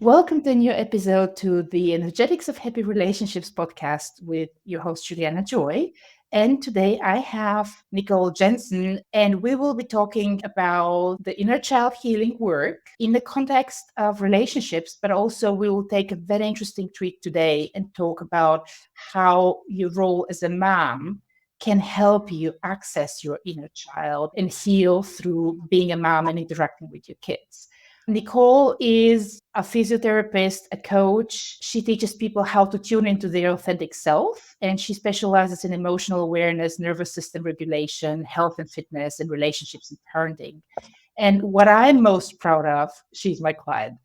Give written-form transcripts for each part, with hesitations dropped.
Welcome to a new episode to the Energetics of Happy Relationships podcast with your host, Juliana Joy. And today I have Nicole Jensen, and we will be talking about the inner child healing work in the context of relationships, but also we will take a very interesting treat today and talk about how your role as a mom can help you access your inner child and heal through being a mom and interacting with your kids. Nicole is a physiotherapist, a coach. She teaches people how to tune into their authentic self, and she specializes in emotional awareness, nervous system regulation, health and fitness, and relationships and parenting. And what I'm most proud of, she's my client.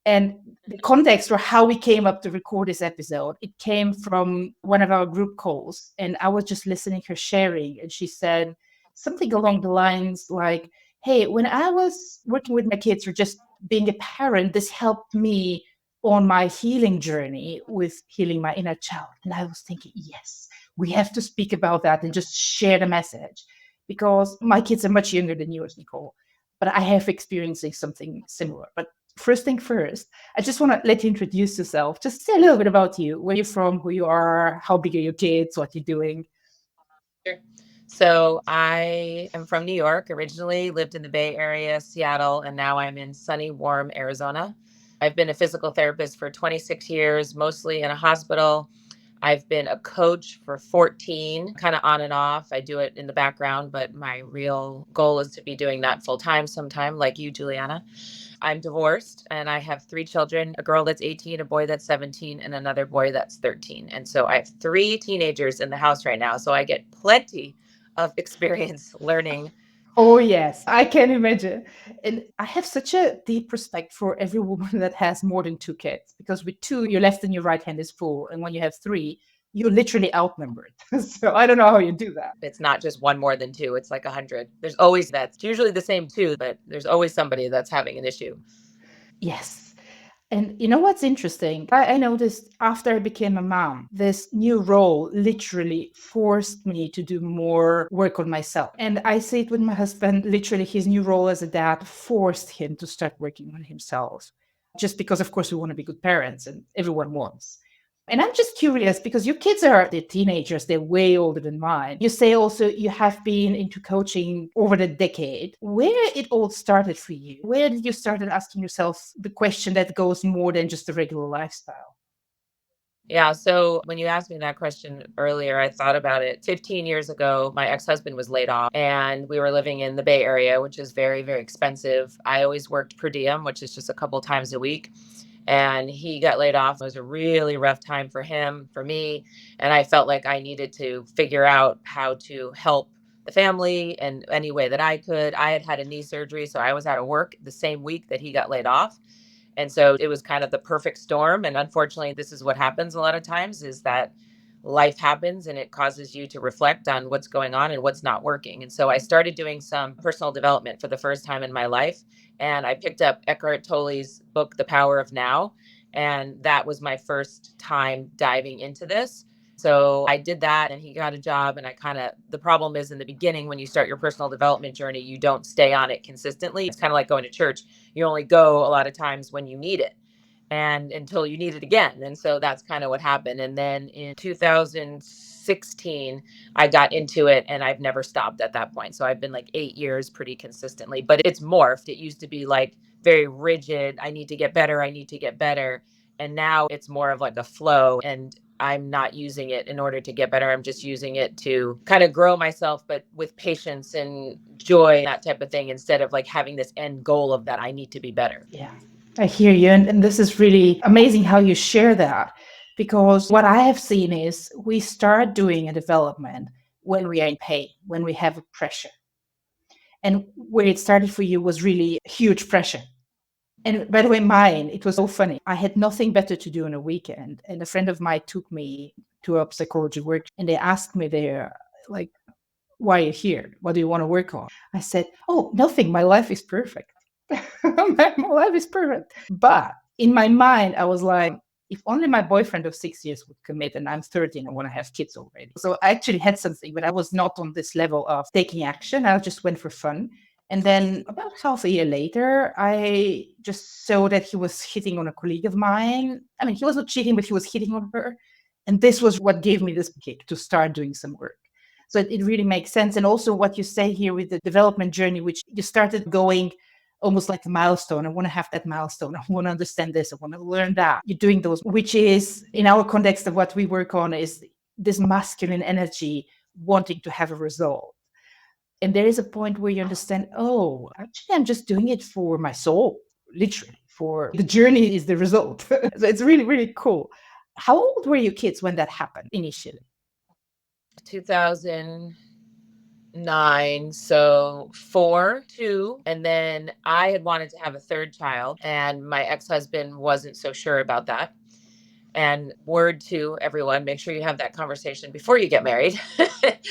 And the context for how we came up to record this episode, it came from one of our group calls. And I was just listening her sharing, and she said something along the lines like, hey, when I was working with my kids or just being a parent, this helped me on my healing journey with healing my inner child. And I was thinking, yes, we have to speak about that and just share the message because my kids are much younger than yours, Nicole. But I have experiencing something similar. But first thing first, I just want to let you introduce yourself. Just say a little bit about you, where you're from, who you are, how big are your kids, what you're doing. Sure. So I am from New York, originally lived in the Bay Area, Seattle, and now I'm in sunny, warm Arizona. I've been a physical therapist for 26 years, mostly in a hospital. I've been a coach for 14, kind of on and off. I do it in the background, but my real goal is to be doing that full time sometime, like you, Juliana. I'm divorced and I have three children, a girl that's 18, a boy that's 17, and another boy that's 13. And so I have three teenagers in the house right now. So I get plenty of experience learning. Oh, yes, I can imagine. And I have such a deep respect for every woman that has more than two kids because with two, your left and your right hand is full. And when you have three, you're literally outnumbered. So I don't know how you do that. It's not just one more than two, it's like 100. There's always that's usually the same two, but there's always somebody that's having an issue. Yes. And you know what's interesting? I noticed after I became a mom, this new role literally forced me to do more work on myself. And I see it with my husband, literally, his new role as a dad forced him to start working on himself. Just because, of course, we want to be good parents and everyone wants. And I'm just curious because your kids are they're teenagers, they're way older than mine. You say also you have been into coaching over the decade. Where it all started for you? Where did you start asking yourself the question that goes more than just a regular lifestyle? Yeah. So when you asked me that question earlier, I thought about it. 15 years ago, my ex husband was laid off and we were living in the Bay Area, which is very, very expensive. I always worked per diem, which is just a couple times a week. And he got laid off. It was a really rough time for him, for me. And I felt like I needed to figure out how to help the family in any way that I could. I had had a knee surgery, so I was out of work the same week that he got laid off. And so it was kind of the perfect storm. And unfortunately, this is what happens a lot of times is that life happens and it causes you to reflect on what's going on and what's not working. And so I started doing some personal development for the first time in my life. And I picked up Eckhart Tolle's book, The Power of Now. And that was my first time diving into this. So I did that and he got a job. And I kind of, the problem is in the beginning, when you start your personal development journey, you don't stay on it consistently. It's kind of like going to church. You only go a lot of times when you need it and until you need it again. And so that's kind of what happened. And then in 2016, I got into it and I've never stopped at that point. So I've been like 8 years pretty consistently, but it's morphed. It used to be like very rigid. I need to get better. I need to get better. And now it's more of like a flow. And I'm not using it in order to get better. I'm just using it to kind of grow myself, but with patience and joy, that type of thing, instead of like having this end goal of that I need to be better. Yeah, I hear you. And this is really amazing how you share that because what I have seen is we start doing a development when we are in pain, when we have a pressure. And where it started for you was really huge pressure. And by the way, mine, it was so funny. I had nothing better to do on a weekend. And a friend of mine took me to a psychology work and they asked me there, like, why are you here? What do you want to work on? I said, oh, nothing. My life is perfect. My life is perfect. But in my mind, I was like, if only my boyfriend of 6 years would commit and I'm 30 and I want to have kids already. So I actually had something, but I was not on this level of taking action. I just went for fun. And then about half a year later, I just saw that he was hitting on a colleague of mine. I mean, he was not cheating, but he was hitting on her. And this was what gave me this kick to start doing some work. So it really makes sense. And also what you say here with the development journey, which you started going almost like a milestone. I want to have that milestone. I want to understand this. I want to learn that. You're doing those, which is in our context of what we work on is this masculine energy wanting to have a result. And there is a point where you understand, oh, actually, I'm just doing it for my soul, literally, for the journey is the result. So it's really, really cool. How old were your kids when that happened initially? 2009, so 4, 2, and then I had wanted to have a third child, and my ex-husband wasn't so sure about that. And word to everyone, make sure you have that conversation before you get married.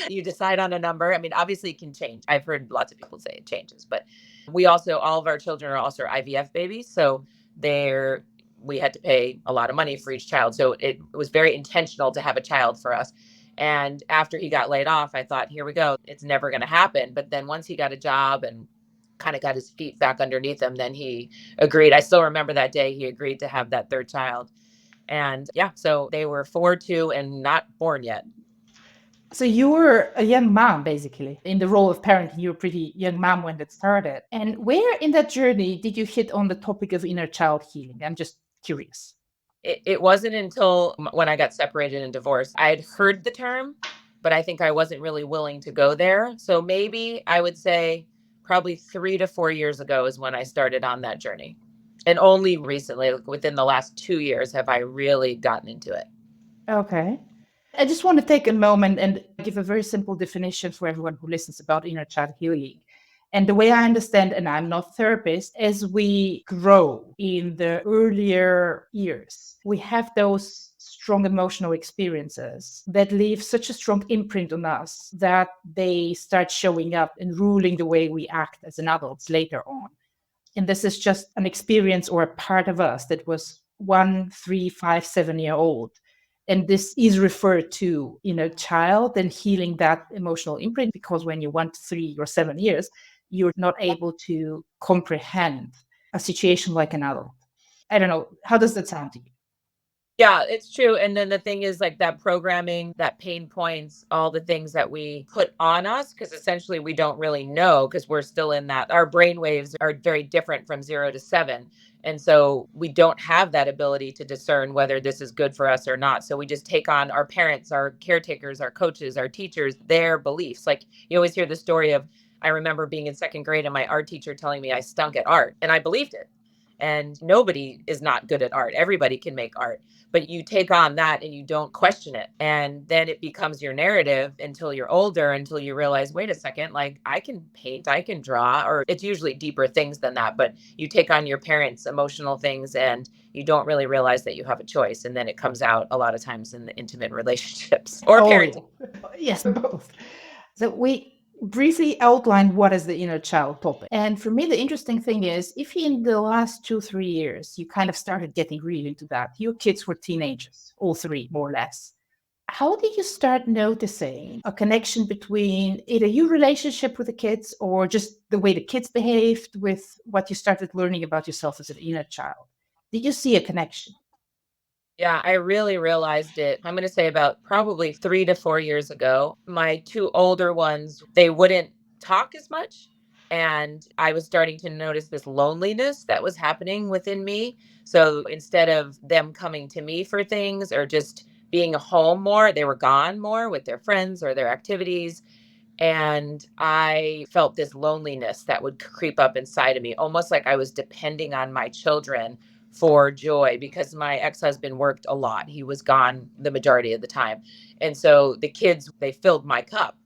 You decide on a number. I mean, obviously it can change. I've heard lots of people say it changes, but we also, all of our children are also IVF babies. So they're, we had to pay a lot of money for each child. So it was very intentional to have a child for us. And after he got laid off, I thought, here we go. It's never going to happen. But then once he got a job and kind of got his feet back underneath him, then he agreed. I still remember that day he agreed to have that third child. And yeah, so they were 4, 2, and not born yet. So you were a young mom, basically, in the role of parenting. You were a pretty young mom when that started. And where in that journey did you hit on the topic of inner child healing? I'm just curious. It wasn't until when I got separated and divorced. I had heard the term, but I think I wasn't really willing to go there. So maybe I would say probably 3 to 4 years ago is when I started on that journey. And only recently, like within the last 2 years, have I really gotten into it. Okay. I just want to take a moment and give a very simple definition for everyone who listens about inner child healing. And the way I understand, and I'm not a therapist, as we grow in the earlier years, we have those strong emotional experiences that leave such a strong imprint on us that they start showing up and ruling the way we act as an adults later on. And this is just an experience or a part of us that was 1, 3, 5, 7 year old. And this is referred to in a child and healing that emotional imprint, because when you're 1 to 3 or 7 years, you're not able to comprehend a situation like an adult. I don't know. How does that sound to you? Yeah, it's true. And then the thing is like that programming, that pain points, all the things that we put on us, because essentially we don't really know because we're still in that. Our brain waves are very different from 0 to 7. And so we don't have that ability to discern whether this is good for us or not. So we just take on our parents, our caretakers, our coaches, our teachers, their beliefs. Like you always hear the story of, I remember being in second grade and my art teacher telling me I stunk at art, and I believed it. And nobody is not good at art. Everybody can make art, but you take on that and you don't question it. And then it becomes your narrative until you're older, until you realize, wait a second, like I can paint, I can draw, or it's usually deeper things than that. But you take on your parents' emotional things and you don't really realize that you have a choice. And then it comes out a lot of times in the intimate relationships or Oh, parenting. yeah. Yes, both. So we briefly outlined what is the inner child topic. And for me, the interesting thing is if in the last 2, 3 years, you kind of started getting really into that, your kids were teenagers, all three, more or less. How did you start noticing a connection between either your relationship with the kids or just the way the kids behaved with what you started learning about yourself as an inner child? Did you see a connection? Yeah, I really realized it. I'm going to say about probably 3 to 4 years ago. My two older ones, they wouldn't talk as much. And I was starting to notice this loneliness that was happening within me. So instead of them coming to me for things or just being home more, they were gone more with their friends or their activities. And I felt this loneliness that would creep up inside of me, almost like I was depending on my children for joy because my ex-husband worked a lot. He was gone the majority of the time. And so the kids, they filled my cup.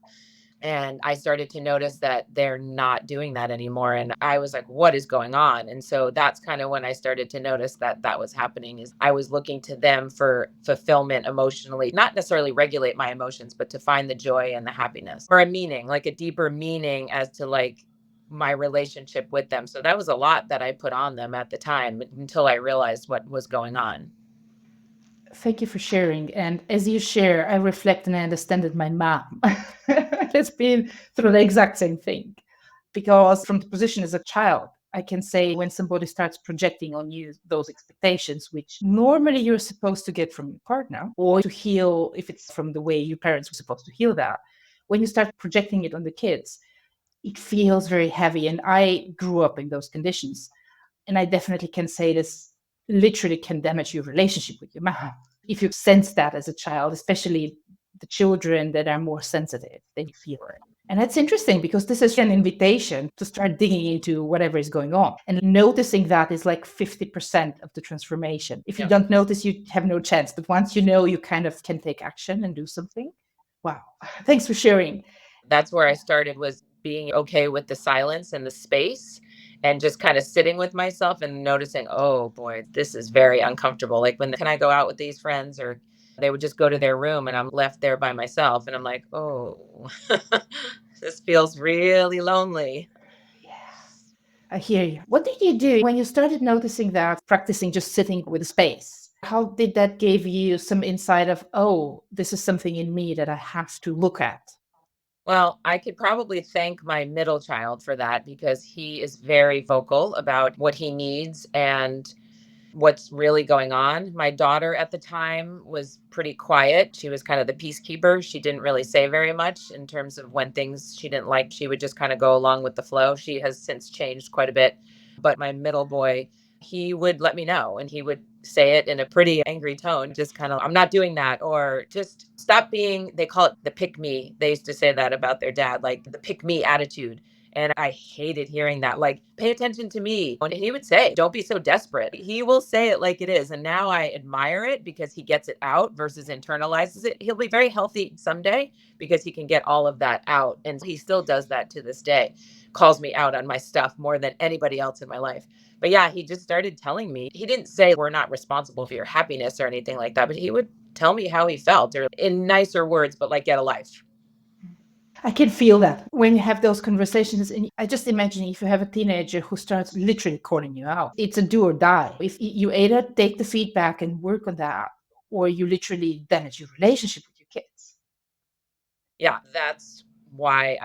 And I started to notice that they're not doing that anymore. And I was like, what is going on? And so that's kind of when I started to notice that that was happening is I was looking to them for fulfillment emotionally, not necessarily regulate my emotions, but to find the joy and the happiness or a meaning, like a deeper meaning as to like my relationship with them. So that was a lot that I put on them at the time until I realized what was going on. Thank you for sharing. And as you share, I reflect and I understand that my mom has been through the exact same thing. Because from the position as a child, I can say when somebody starts projecting on you those expectations, which normally you're supposed to get from your partner or to heal if it's from the way your parents were supposed to heal that, when you start projecting it on the kids, it feels very heavy. And I grew up in those conditions. And I definitely can say this literally can damage your relationship with your mom. If you sense that as a child, especially the children that are more sensitive, then you feel it. And that's interesting because this is an invitation to start digging into whatever is going on. And noticing that is like 50% of the transformation. If you don't notice, you have no chance. But once you know, you kind of can take action and do something. Wow. Thanks for sharing. That's where I started, was being okay with the silence and the space and just kind of sitting with myself and noticing, oh boy, this is very uncomfortable. Like, when can I go out with these friends, or they would just go to their room and I'm left there by myself and I'm like, oh, this feels really lonely. Yeah. I hear you. What did you do when you started noticing that, practicing just sitting with space? How did that give you some insight of, oh, this is something in me that I have to look at? Well, I could probably thank my middle child for that, because he is very vocal about what he needs and what's really going on. My daughter at the time was pretty quiet. She was kind of the peacekeeper. She didn't really say very much in terms of when things she didn't like. She would just kind of go along with the flow. She has since changed quite a bit. But my middle boy, he would let me know, and he would say it in a pretty angry tone, just kind of, I'm not doing that, or just stop being, they call it the pick me. They used to say that about their dad, like the pick me attitude. And I hated hearing that, like, pay attention to me. And he would say, don't be so desperate. He will say it like it is. And now I admire it because he gets it out versus internalizes it. He'll be very healthy someday because he can get all of that out. And he still does that to this day, calls me out on my stuff more than anybody else in my life. But yeah, he just started telling me. He didn't say, we're not responsible for your happiness or anything like that, but he would tell me how he felt, or in nicer words, but like, get a life. I can feel that when you have those conversations. And I just imagine if you have a teenager who starts literally calling you out, it's a do or die. If you either take the feedback and work on that, or you literally damage your relationship with your kids. Yeah, that's why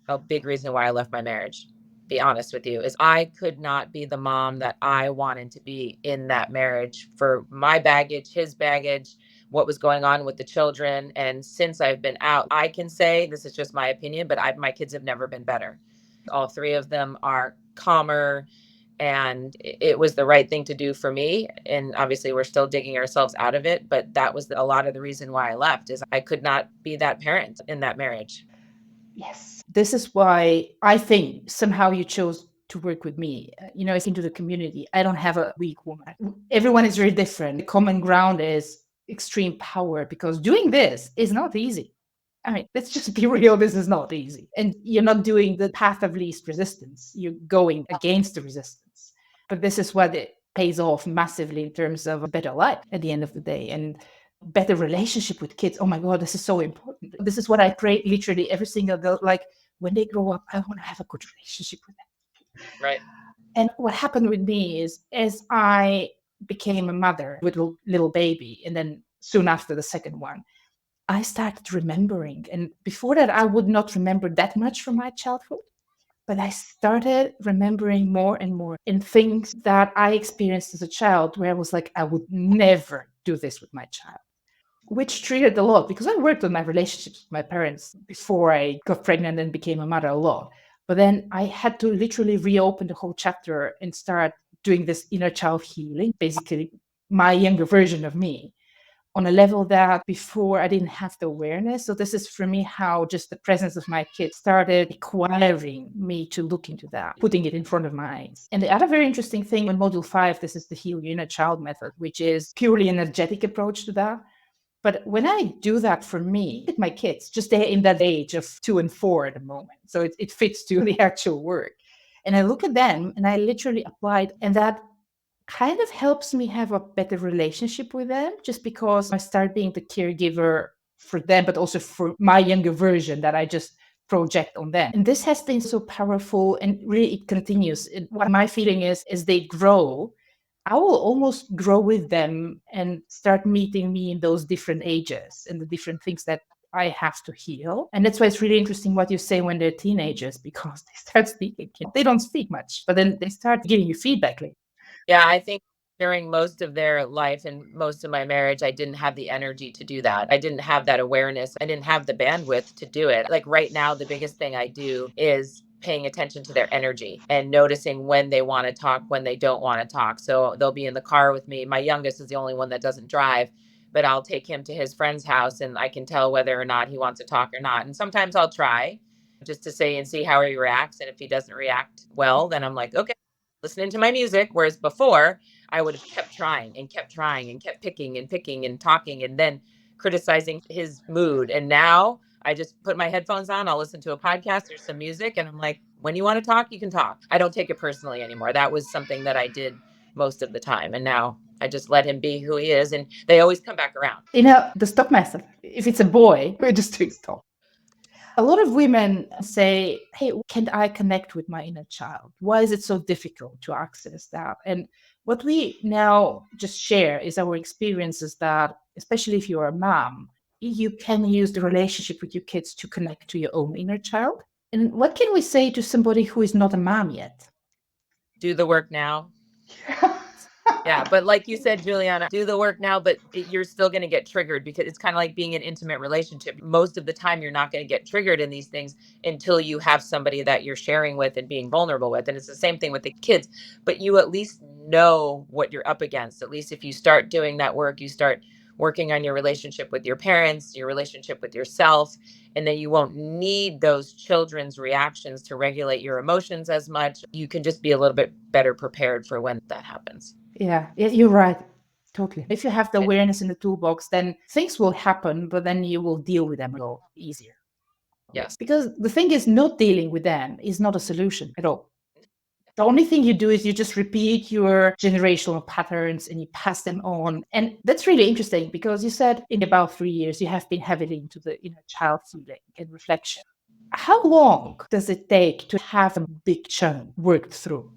a big reason why I left my marriage, be honest with you, is I could not be the mom that I wanted to be in that marriage, for my baggage, his baggage, what was going on with the children. And since I've been out, I can say, this is just my opinion, but my kids have never been better. All three of them are calmer, and it was the right thing to do for me. And obviously we're still digging ourselves out of it, but that was a lot of the reason why I left, is I could not be that parent in that marriage. Yes. This is why I think somehow you chose to work with me. It's into the community. I don't have a weak woman. Everyone is very different. The common ground is extreme power, because doing this is not easy. I mean, let's just be real. This is not easy. And you're not doing the path of least resistance. You're going against the resistance. But this is what it pays off massively in terms of a better life at the end of the day. And better relationship with kids. Oh my God, this is so important. This is what I pray literally every single day. Like, when they grow up, I want to have a good relationship with them. Right. And what happened with me is, as I became a mother with a little baby, and then soon after the second one, I started remembering. And before that, I would not remember that much from my childhood. But I started remembering more and more in things that I experienced as a child, where I was like, I would never do this with my child, which triggered a lot because I worked on my relationships with my parents before I got pregnant and became a mother a lot. But then I had to literally reopen the whole chapter and start doing this inner child healing, basically my younger version of me, on a level that before I didn't have the awareness. So this is for me how just the presence of my kids started requiring me to look into that, putting it in front of my eyes. And the other very interesting thing in module 5, this is the Heal Your Inner Child method, which is purely energetic approach to that. But when I do that for me, with my kids, just they're in that age of 2 and 4 at the moment. So it fits to the actual work. And I look at them and I literally applied, and that kind of helps me have a better relationship with them, just because I start being the caregiver for them, but also for my younger version that I just project on them. And this has been so powerful, and really it continues. And what my feeling is, as they grow, I will almost grow with them and start meeting me in those different ages and the different things that I have to heal. And that's why it's really interesting what you say when they're teenagers, because they start speaking. They don't speak much, but then they start giving you feedback. Like, Yeah, I think during most of their life and most of my marriage, I didn't have the energy to do that. I didn't have that awareness. I didn't have the bandwidth to do it. Like right now, the biggest thing I do is paying attention to their energy and noticing when they want to talk, when they don't want to talk. So they'll be in the car with me. My youngest is the only one that doesn't drive, but I'll take him to his friend's house and I can tell whether or not he wants to talk or not. And sometimes I'll try just to say and see how he reacts. And if he doesn't react well, then I'm like, okay, listening to my music. Whereas before, I would have kept trying and kept trying and kept picking and talking and then criticizing his mood. And now I just put my headphones on, I'll listen to a podcast or some music, and I'm like, when you want to talk, you can talk. I don't take it personally anymore. That was something that I did most of the time. And now I just let him be who he is. And they always come back around. the stop method. If it's a boy, we're just doing stop. A lot of women say, hey, can I connect with my inner child? Why is it so difficult to access that? And what we now just share is our experiences that, especially if you're a mom, you can use the relationship with your kids to connect to your own inner child. And what can we say to somebody who is not a mom yet? Do the work now. Yeah, but like you said, Juliana, do the work now, but you're still going to get triggered because it's kind of like being in an intimate relationship. Most of the time, you're not going to get triggered in these things until you have somebody that you're sharing with and being vulnerable with. And it's the same thing with the kids, but you at least know what you're up against. At least if you start doing that work, you start working on your relationship with your parents, your relationship with yourself, and then you won't need those children's reactions to regulate your emotions as much. You can just be a little bit better prepared for when that happens. Yeah, you're right. Totally. If you have the awareness in the toolbox, then things will happen, but then you will deal with them a little easier. Yes. Because the thing is, not dealing with them is not a solution at all. The only thing you do is you just repeat your generational patterns and you pass them on. And that's really interesting because you said in about 3 years, you have been heavily into the inner child healing and reflection. How long does it take to have a big chunk worked through?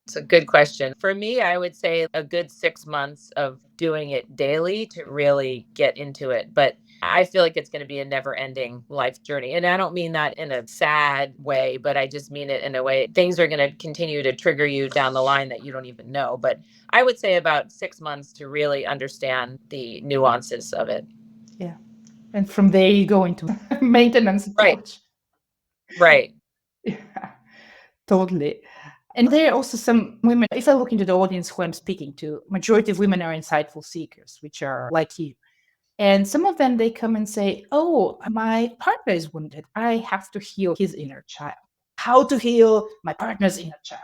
It's a good question. For me, I would say a good 6 months of doing it daily to really get into it. But I feel like it's going to be a never ending life journey. And I don't mean that in a sad way, but I just mean it in a way things are going to continue to trigger you down the line that you don't even know. But I would say about 6 months to really understand the nuances of it. Yeah. And from there, you go into maintenance Right. approach. Right. Yeah, totally. And there are also some women, if I look into the audience who I'm speaking to, majority of women are insightful seekers, which are like you. And some of them, they come and say, oh, my partner is wounded. I have to heal his inner child. How to heal my partner's inner child?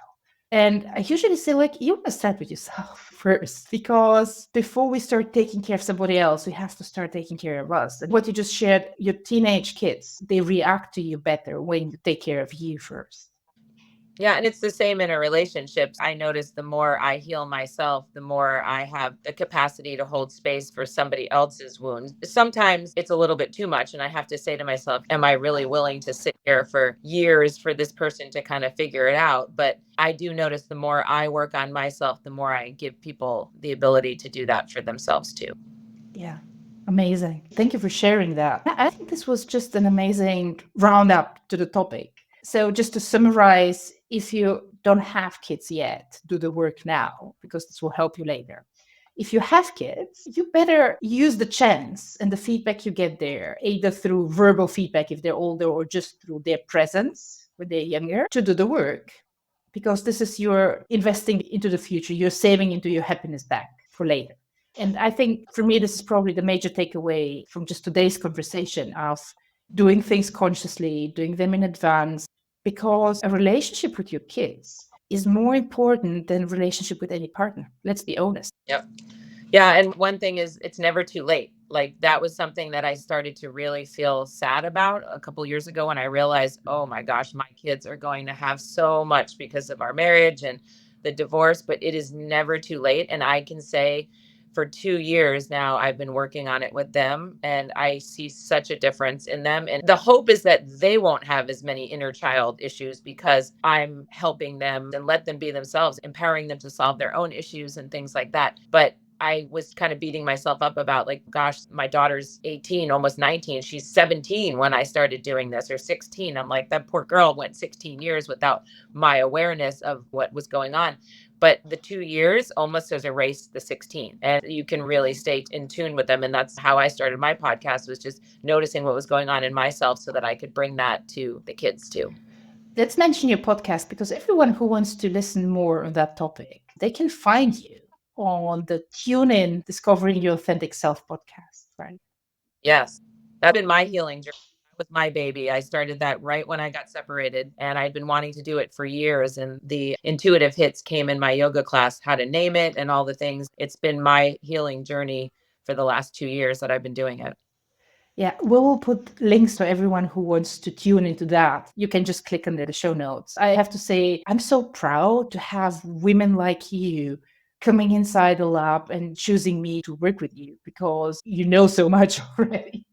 And I usually say, like, you want to start with yourself first, because before we start taking care of somebody else, we have to start taking care of us. And what you just shared, your teenage kids, they react to you better when you take care of you first. Yeah, and it's the same in a relationship. I notice the more I heal myself, the more I have the capacity to hold space for somebody else's wounds. Sometimes it's a little bit too much, and I have to say to myself, am I really willing to sit here for years for this person to kind of figure it out? But I do notice the more I work on myself, the more I give people the ability to do that for themselves too. Yeah. Amazing. Thank you for sharing that. I think this was just an amazing roundup to the topic. So, just to summarize, if you don't have kids yet, do the work now because this will help you later. If you have kids, you better use the chance and the feedback you get there, either through verbal feedback if they're older or just through their presence when they're younger, to do the work. Because this is your investing into the future, you're saving into your happiness back for later. And I think for me, this is probably the major takeaway from just today's conversation of doing things consciously, doing them in advance, because a relationship with your kids is more important than a relationship with any partner. Let's be honest. Yep. Yeah, and one thing is it's never too late. Like that was something that I started to really feel sad about a couple years ago when I realized, oh my gosh, my kids are going to have so much because of our marriage and the divorce, but it is never too late. And I can say for 2 years now, I've been working on it with them and I see such a difference in them. And the hope is that they won't have as many inner child issues because I'm helping them and let them be themselves, empowering them to solve their own issues and things like that. But I was kind of beating myself up about, like, gosh, my daughter's 18, almost 19. She's 17 when I started doing this, or 16. I'm like, that poor girl went 16 years without my awareness of what was going on. But the 2 years almost has erased the 16. And you can really stay in tune with them. And that's how I started my podcast, was just noticing what was going on in myself so that I could bring that to the kids too. Let's mention your podcast because everyone who wants to listen more on that topic, they can find you on the Tune In Discovering Your Authentic Self podcast, right? Yes. That's been my healing journey with my baby. I started that right when I got separated, and I'd been wanting to do it for years. And the intuitive hits came in my yoga class, how to name it and all the things. It's been my healing journey for the last 2 years that I've been doing it. Yeah, we will put links to everyone who wants to tune into that. You can just click on the show notes. I have to say, I'm so proud to have women like you coming inside the lab and choosing me to work with you because you know so much already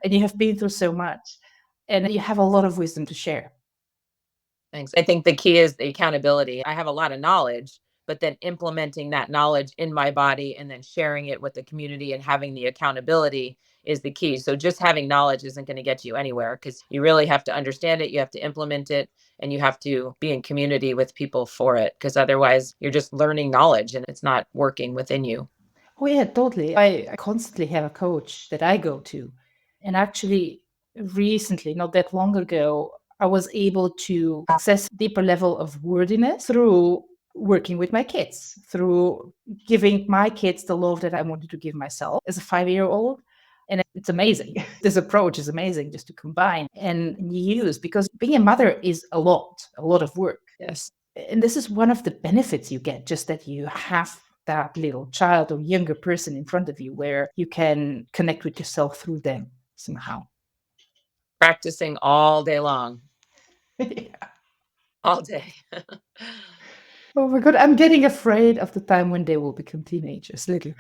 and you have been through so much and you have a lot of wisdom to share. Thanks. I think the key is the accountability. I have a lot of knowledge, but then implementing that knowledge in my body and then sharing it with the community and having the accountability is the key. So just having knowledge isn't going to get you anywhere, because you really have to understand it, you have to implement it, and you have to be in community with people for it, because otherwise you're just learning knowledge and it's not working within you. Oh, yeah, totally. I constantly have a coach that I go to. And actually, recently, not that long ago, I was able to access deeper level of worthiness through working with my kids, through giving my kids the love that I wanted to give myself as a 5-year-old. And it's amazing. This approach is amazing just to combine and use because being a mother is a lot of work. Yes. And this is one of the benefits you get, just that you have that little child or younger person in front of you where you can connect with yourself through them somehow. Practicing all day long, Yeah. all day. Oh my God, I'm getting afraid of the time when they will become teenagers, literally.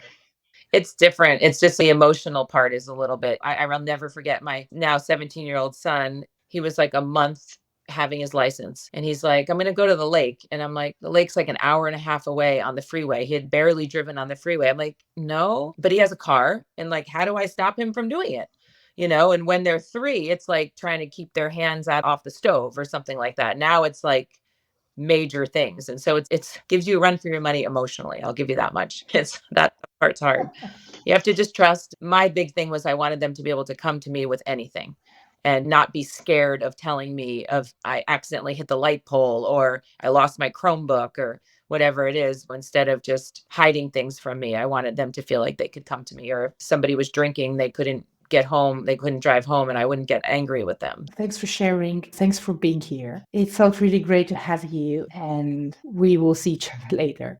It's different. It's just the emotional part is a little bit. I will never forget my now 17-year-old son. He was like a month having his license, and he's like, I'm going to go to the lake. And I'm like, the lake's like an hour and a half away on the freeway. He had barely driven on the freeway. I'm like, no, but he has a car. And like, how do I stop him from doing it? And when they're 3, it's like trying to keep their hands out off the stove or something like that. Now it's like major things. And so it's gives you a run for your money emotionally. I'll give you that much. It's that part's hard. You have to just trust. My big thing was I wanted them to be able to come to me with anything and not be scared of telling me of I accidentally hit the light pole or I lost my Chromebook or whatever it is. Instead of just hiding things from me, I wanted them to feel like they could come to me. Or if somebody was drinking, they couldn't get home, they couldn't drive home, and I wouldn't get angry with them. Thanks for sharing. Thanks for being here. It felt really great to have you, and we will see each other later.